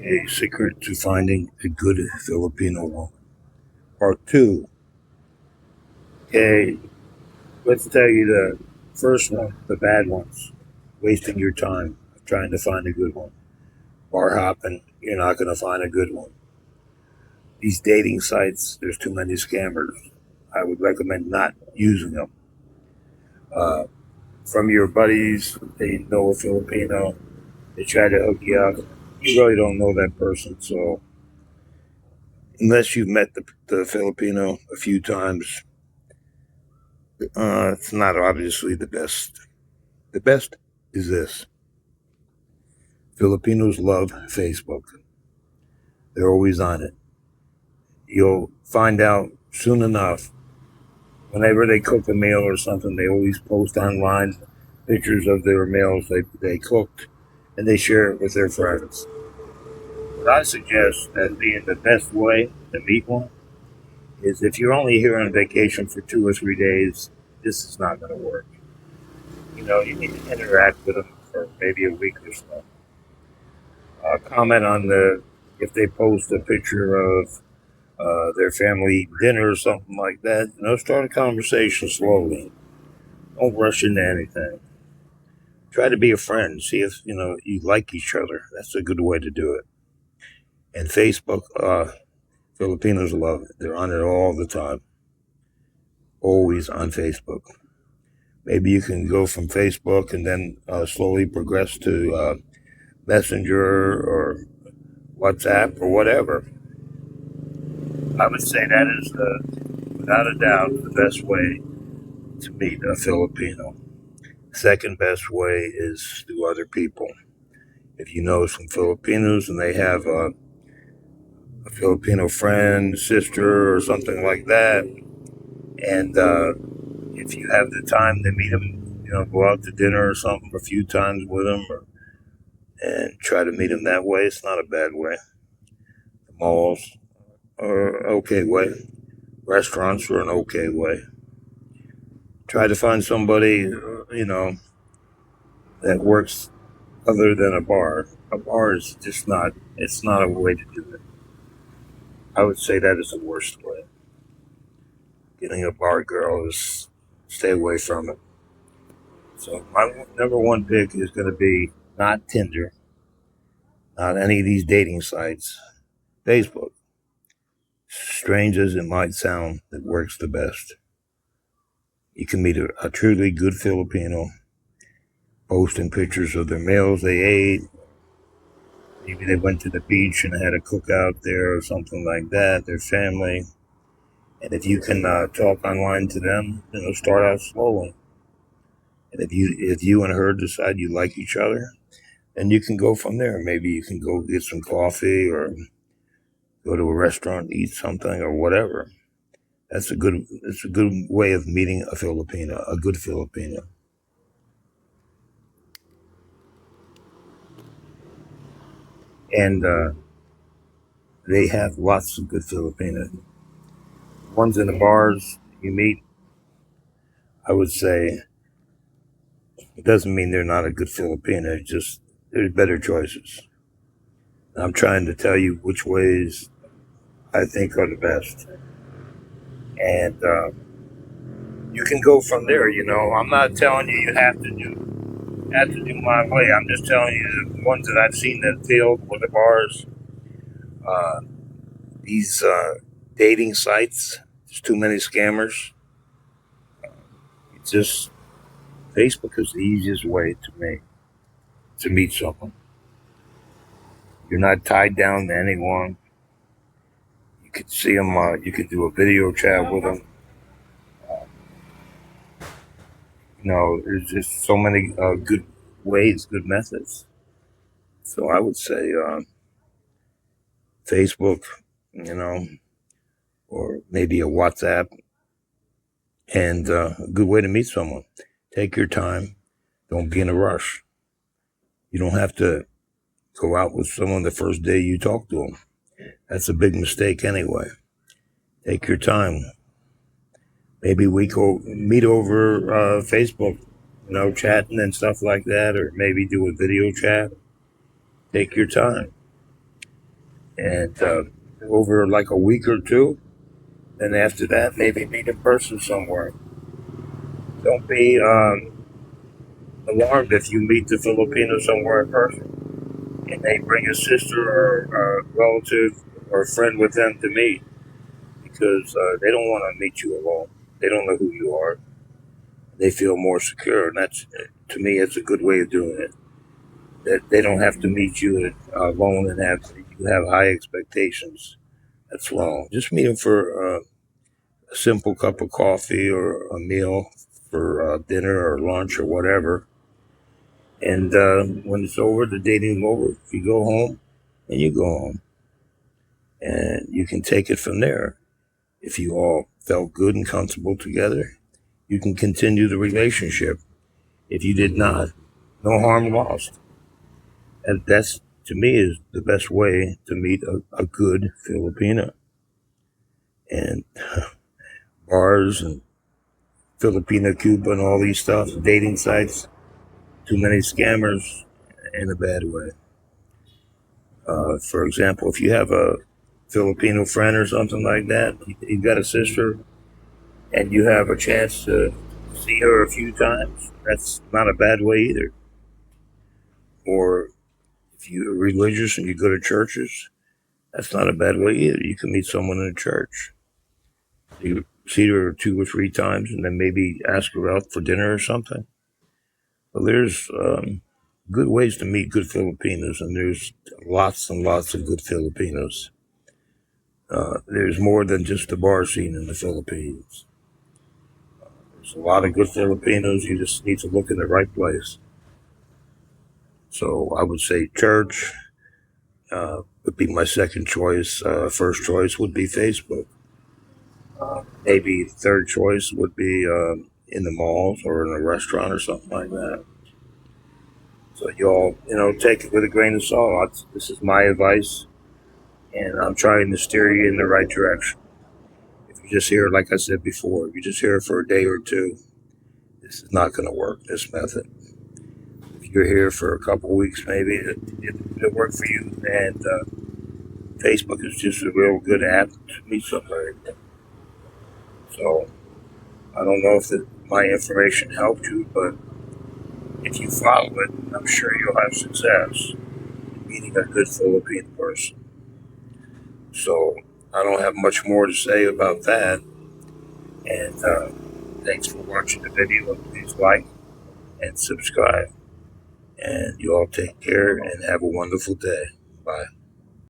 A secret to finding a good Filipino woman. Part two. Okay, let's tell you the first one, the bad ones. Wasting your time trying to find a good one. Bar hopping, you're not going to find a good one. These dating sites, there's too many scammers. I would recommend not using them. Uh, from your buddies, they know a Filipino, they try to hook you up. You really don't know that person, so unless you've met the Filipino a few times, it's not obviously the best. The best is this: Filipinos love Facebook. They're always on it. You'll find out soon enough. Whenever they cook a meal or something, they always post online pictures of their meals they cooked and they share it with their friends. What I suggest as being the best way to meet one is if you're only here on vacation for 2 or 3 days, this is not going to work. You need to interact with them for maybe a week or so. Comment on if they post a picture of their family dinner or something like that. Start a conversation slowly. Don't rush into anything. Try to be a friend. See if you like each other. That's a good way to do it. And Facebook, Filipinos love it. They're on it all the time. Always on Facebook. Maybe you can go from Facebook and then slowly progress to Messenger or WhatsApp or whatever. I would say that is, without a doubt, the best way to meet a Filipino. Second best way is through other people. If you know some Filipinos and they have a Filipino friend, sister, or something like that, and if you have the time to meet them, go out to dinner or something a few times with them, and try to meet them that way. It's not a bad way. The malls are an okay way. Restaurants are an okay way. Try to find somebody, that works other than a bar. A bar is just not, it's not a way to do it. I would say that is the worst way. Getting a bar girl is stay away from it. So my number one pick is going to be not Tinder, not any of these dating sites, Facebook. Strange as it might sound, it works the best. You can meet a truly good Filipino posting pictures of their meals they ate. Maybe they went to the beach and had a cookout there or something like that, their family. And if you can talk online to them, start out slowly. And if you and her decide you like each other, then you can go from there. Maybe you can go get some coffee or go to a restaurant, eat something or whatever. It's a good way of meeting a Filipino, a good Filipino. And they have lots of good Filipinos. Ones in the bars you meet, I would say it doesn't mean they're not a good Filipino. It's just there's better choices. I'm trying to tell you which ways I think are the best, and you can go from there. I'm not telling you you have to do my way. I'm just telling you the ones that I've seen that failed with the bars. Uh, these dating sites, there's too many scammers. It's just Facebook is the easiest way to meet someone. You're not tied down to anyone. You could see them. You could do a video chat with them. There's just so many good ways, good methods. So I would say Facebook, you know, or maybe a WhatsApp, and a good way to meet someone. Take your time. Don't be in a rush. You don't have to go out with someone the first day you talk to them. That's a big mistake anyway. Take your time. Maybe we go meet over Facebook, chatting and stuff like that, or maybe do a video chat. Take your time. and over like a week or two. And after that, maybe meet in person somewhere. Don't be alarmed if you meet the Filipino somewhere in person and they bring a sister or a relative or a friend with them to meet because they don't want to meet you alone. They don't know who you are. They feel more secure, and that's to me, it's a good way of doing it. That they don't have to meet you alone and have you have high expectations. That's wrong. Just meet them for a simple cup of coffee or a meal for dinner or lunch or whatever. And when it's over, the dating over, you go home and you go home. And you can take it from there. If you all felt good and comfortable together, you can continue the relationship. If you did not, no harm lost. And that's, to me, is the best way to meet a good Filipina. And bars and Filipina Cuba and all these stuff, dating sites, too many scammers in a bad way. For example, if you have a Filipino friend or something like that, you've got a sister, and you have a chance to see her a few times, that's not a bad way either. Or if you're religious and you go to churches, that's not a bad way either. You can meet someone in a church. You see her 2 or 3 times and then maybe ask her out for dinner or something. Well, there's good ways to meet good Filipinos, and there's lots and lots of good Filipinos. There's more than just the bar scene in the Philippines. There's a lot of good Filipinos. You just need to look in the right place. So I would say church would be my second choice. First choice would be Facebook. Maybe third choice would be in the malls or in a restaurant or something like that. So you all, take it with a grain of salt. This is my advice, and I'm trying to steer you in the right direction. If you just hear, like I said before, if you just hear it for a day or two, this is not going to work. This method. If you're here for a couple of weeks, maybe it'll work for you. And Facebook is just a real good app to meet somebody. So I don't know if my information helped you, but if you follow it, I'm sure you'll have success in meeting a good Filipino person. So I don't have much more to say about that. And thanks for watching the video. And please like and subscribe. And you all take care and have a wonderful day. Bye.